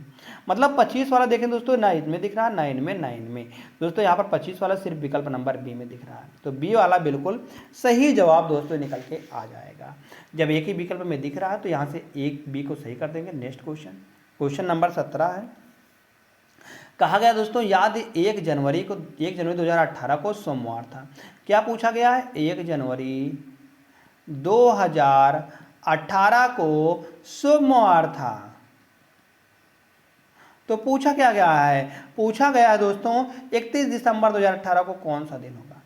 मतलब 25 वाला देखें दोस्तों, ना इसमें दिख रहा है ना इनमें। दोस्तों यहाँ पर 25 वाला सिर्फ विकल्प नंबर बी में दिख रहा है, तो बी वाला बिल्कुल सही जवाब दोस्तों निकल के आ जाएगा। जब एक ही विकल्प में दिख रहा है तो यहाँ से एक बी को सही कर देंगे। नेक्स्ट क्वेश्चन नंबर 17 है। कहा गया दोस्तों याद 1 जनवरी 2018 को सोमवार था। क्या पूछा गया है, 1 जनवरी 2018 को सोमवार था। तो पूछा क्या गया है, पूछा गया है दोस्तों 31 दिसंबर 2018 को कौन सा दिन होगा।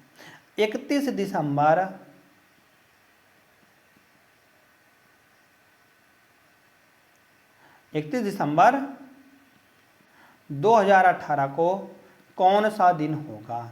31 दिसंबर 2018 को कौन सा दिन होगा।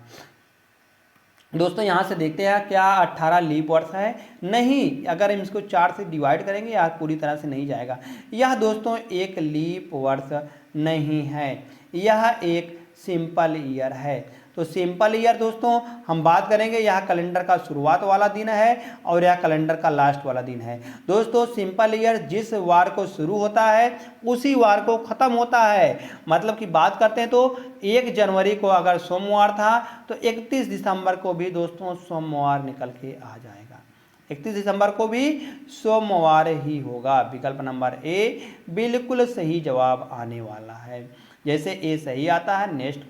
दोस्तों यहाँ से देखते हैं क्या 18 लीप वर्ष है, नहीं। अगर हम इसको 4 से डिवाइड करेंगे या पूरी तरह से नहीं जाएगा। यह दोस्तों एक लीप वर्ष नहीं है, यह एक सिंपल ईयर है। तो सिंपल ईयर दोस्तों हम बात करेंगे, यह कैलेंडर का शुरुआत वाला दिन है और यह कैलेंडर का लास्ट वाला दिन है। दोस्तों सिंपल ईयर जिस वार को शुरू होता है उसी वार को ख़त्म होता है। मतलब कि बात करते हैं तो 1 जनवरी को अगर सोमवार था तो 31 दिसंबर को भी दोस्तों सोमवार निकल के आ जाएगा। 31 दिसंबर को भी सोमवार ही होगा। विकल्प नंबर ए बिल्कुल सही जवाब आने वाला है। जैसे ए सही आता है। नेक्स्ट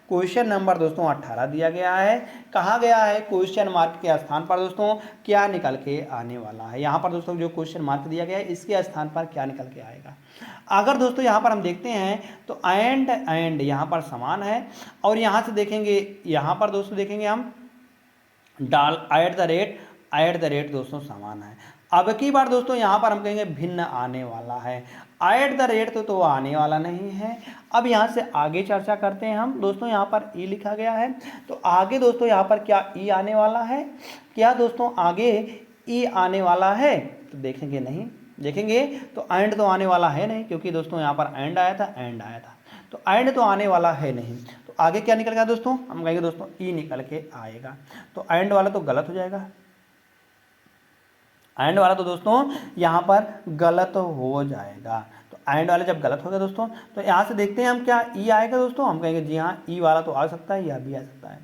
क्वेश्चन नंबर दोस्तों 18 दिया गया है। कहा गया है क्वेश्चन मार्क के स्थान पर दोस्तों क्या निकल के आने वाला है। यहाँ पर दोस्तों जो क्वेश्चन मार्क दिया गया है इसके स्थान पर क्या निकल के आएगा। अगर दोस्तों यहाँ पर हम देखते हैं तो एंड यहाँ पर समान है, और यहाँ से देखेंगे, यहाँ पर दोस्तों देखेंगे हम एट द रेट दोस्तों समान है। अब की बार दोस्तों यहाँ पर हम कहेंगे भिन्न आने वाला है। एट द रेट तो आने वाला नहीं है। अब यहाँ से आगे चर्चा करते हैं हम। दोस्तों यहाँ पर ई लिखा गया है, तो आगे दोस्तों यहाँ पर क्या ई आने वाला है, क्या दोस्तों आगे ई आने वाला है, तो देखेंगे नहीं, देखेंगे तो एंड तो आने वाला है नहीं, क्योंकि दोस्तों यहाँ पर एंड आया था, तो एंड तो आने वाला है नहीं। तो आगे क्या निकल गया दोस्तों, हम कहेंगे दोस्तों ई निकल के आएगा। तो एंड वाला तो गलत हो जाएगा, एंड वाला तो दोस्तों यहाँ पर गलत हो जाएगा। तो एंड वाला जब गलत हो गया दोस्तों तो यहाँ से देखते हैं हम क्या ई आएगा दोस्तों। हम कहेंगे जी हाँ ई वाला तो आ सकता है, यह भी आ सकता है।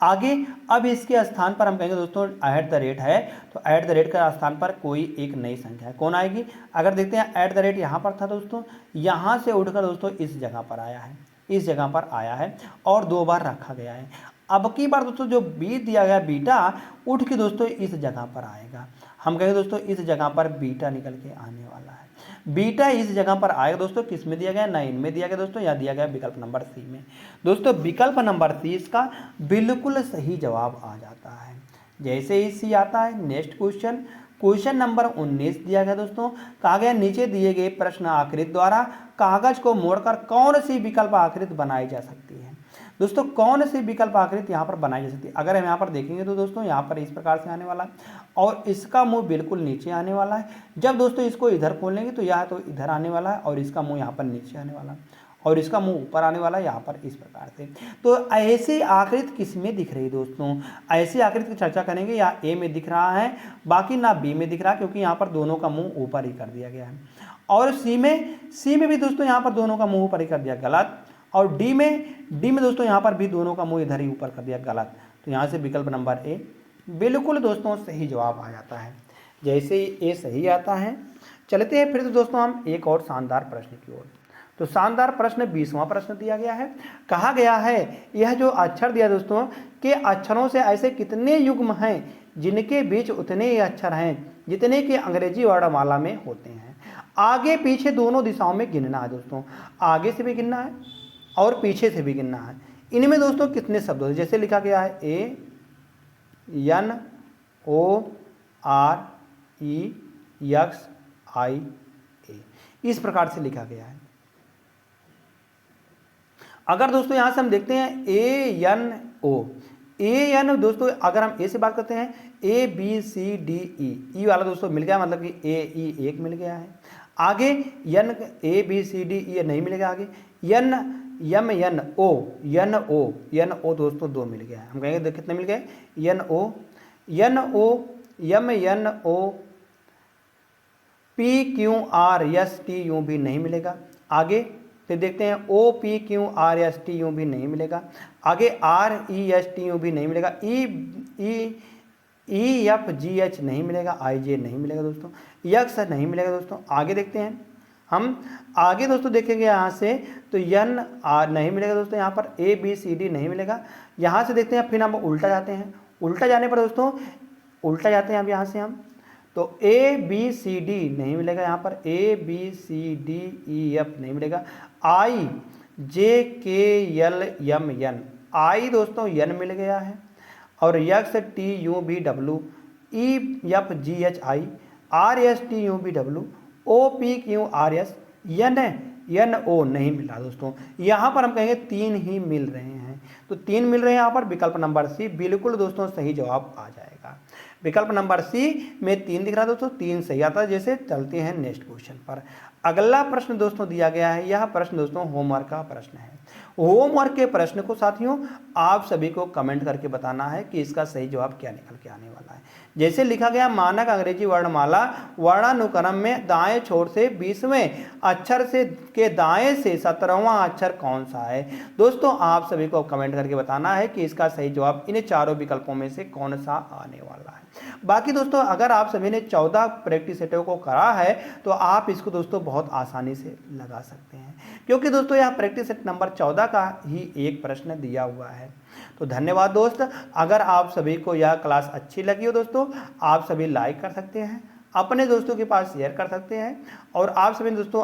आगे अब इसके स्थान पर हम कहेंगे दोस्तों एट द रेट है, तो एट द रेट का स्थान पर कोई एक नई संख्या है, कौन आएगी। अगर देखते हैं एट द रेट यहाँ पर था दोस्तों, यहाँ से उठकर दोस्तों इस जगह पर आया है, इस जगह पर आया है और 2 बार रखा गया है। अब की बार दोस्तों जो बी दिया गया बीटा उठ के दोस्तों इस जगह पर आएगा। हम कहेंगे दोस्तों इस जगह पर बीटा निकल के आने वाला है। बीटा इस जगह पर आएगा दोस्तों, किस में दिया गया, 9 में दिया गया दोस्तों, या दिया गया विकल्प नंबर सी में। दोस्तों विकल्प नंबर सी इसका बिल्कुल सही जवाब आ जाता है। जैसे ही सी आता है। नेक्स्ट क्वेश्चन नंबर 19 दिया गया दोस्तों। कहा गया नीचे दिए गए प्रश्न आकृति द्वारा कागज को मोड़कर कौन सी विकल्प आकृति बनाई जा सकती है। दोस्तों कौन सी विकल्प आकृति यहाँ पर बनाई जा सकती है? अगर हम यहाँ पर देखेंगे तो दोस्तों यहाँ पर इस प्रकार से आने वाला है और इसका मुंह बिल्कुल नीचे आने वाला है। जब दोस्तों इसको इधर खोलेंगे तो यह तो इधर आने वाला है और इसका मुंह यहाँ पर नीचे आने वाला है और इसका मुंह ऊपर आने वाला है यहाँ पर इस प्रकार से। तो ऐसी आकृति किस में दिख रही है दोस्तों? ऐसी आकृति की चर्चा करेंगे। या ए में दिख रहा है, बाकी ना बी में दिख रहा है क्योंकि यहाँ पर दोनों का मुंह ऊपर ही कर दिया गया है। और सी में भी दोस्तों यहाँ पर दोनों का मुंह ऊपर ही कर दिया, गलत। और डी में दोस्तों यहाँ पर भी दोनों का मुंह इधर ही ऊपर कर दिया, गलत। तो यहाँ से विकल्प नंबर ए बिल्कुल दोस्तों सही जवाब आ जाता है। जैसे ही ए सही आता है, चलते हैं फिर तो दोस्तों हम एक और शानदार प्रश्न की ओर। तो शानदार प्रश्न 20वां प्रश्न दिया गया है। कहा गया है यह जो अक्षर दिया दोस्तों के अक्षरों से ऐसे कितने युग्म हैं जिनके बीच उतने ही अक्षर हैं जितने कि अंग्रेजी वर्णमाला में होते हैं। आगे पीछे दोनों दिशाओं में गिनना है दोस्तों, आगे से भी गिनना है और पीछे से भी गिनना है। इनमें दोस्तों कितने शब्द होते हैं? जैसे लिखा गया है A N O R E X I A, इस प्रकार से लिखा गया है। अगर दोस्तों यहां से हम देखते हैं ए एन दोस्तों, अगर हम ए से बात करते हैं ए बी सी डी ई वाला दोस्तों मिल गया, मतलब कि ए ई एक मिल गया है। आगे N A B C D E नहीं मिलेगा। आगे एन एन ओ दोस्तों दो मिल गया है। हम कहेंगे कितने मिल गए? N O P Q R S T U भी नहीं मिलेगा। आगे फिर देखते हैं O P Q R S T U भी नहीं मिलेगा। आगे R E S T U भी नहीं मिलेगा। ई एफ जी एच नहीं मिलेगा। आई जे नहीं मिलेगा दोस्तों। यक्स नहीं मिलेगा दोस्तों। आगे देखते हैं हम, आगे दोस्तों देखेंगे यहाँ से तो एन आर नहीं मिलेगा दोस्तों। यहाँ पर ए बी सी डी नहीं मिलेगा। यहाँ से देखते हैं, फिर हम उल्टा जाते हैं। उल्टा जाने पर दोस्तों उल्टा जाते हैं अब यहाँ से हम, तो ए बी सी डी नहीं मिलेगा। यहाँ पर A B C D E F नहीं मिलेगा। आई जे के एल एम एन, आई दोस्तों एन मिल गया है। और X T U B W E F G H I R S T U B W O P Q R S N O नहीं मिला दोस्तों। यहाँ पर हम कहेंगे तीन ही मिल रहे हैं, तो तीन मिल रहे हैं। यहाँ पर विकल्प नंबर सी बिल्कुल दोस्तों सही जवाब आ जाएगा। विकल्प नंबर सी में 3 दिख रहा है दोस्तों, 3 सही आता है। जैसे चलते हैं नेक्स्ट क्वेश्चन पर। अगला प्रश्न दोस्तों दिया गया है, यह प्रश्न दोस्तों होमवर्क का प्रश्न है। होमवर्क के प्रश्न को साथियों आप सभी को कमेंट करके बताना है कि इसका सही जवाब क्या निकल के आने वाला है। जैसे लिखा गया, मानक अंग्रेजी वर्णमाला वर्णानुक्रम में दाएं छोर से 20वें अक्षर से के दाएं से 17वां अक्षर कौन सा है। दोस्तों आप सभी को कमेंट करके बताना है कि इसका सही जवाब इन चारों विकल्पों में से कौन सा आने वाला है। बाकी दोस्तों अगर आप सभी ने 14 प्रैक्टिस सेटों को करा है तो आप इसको दोस्तों बहुत आसानी से लगा सकते हैं, क्योंकि दोस्तों यह प्रैक्टिस सेट नंबर 14 का ही एक प्रश्न दिया हुआ है। तो धन्यवाद दोस्त। अगर आप सभी को यह क्लास अच्छी लगी हो दोस्तों, आप सभी लाइक कर सकते हैं, अपने दोस्तों के पास शेयर कर सकते हैं। और आप सभी दोस्तों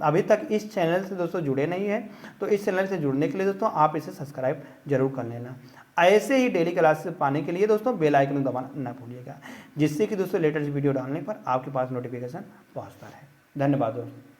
अभी तक इस चैनल से दोस्तों जुड़े नहीं हैं तो इस चैनल से जुड़ने के लिए दोस्तों आप इसे सब्सक्राइब जरूर कर लेना। ऐसे ही डेली क्लासेस पाने के लिए दोस्तों बेल आइकन दबाना न भूलिएगा, जिससे कि दोस्तों लेटेस्ट वीडियो डालने पर आपके पास नोटिफिकेशन पहुंचता रहे। धन्यवाद दोस्तों।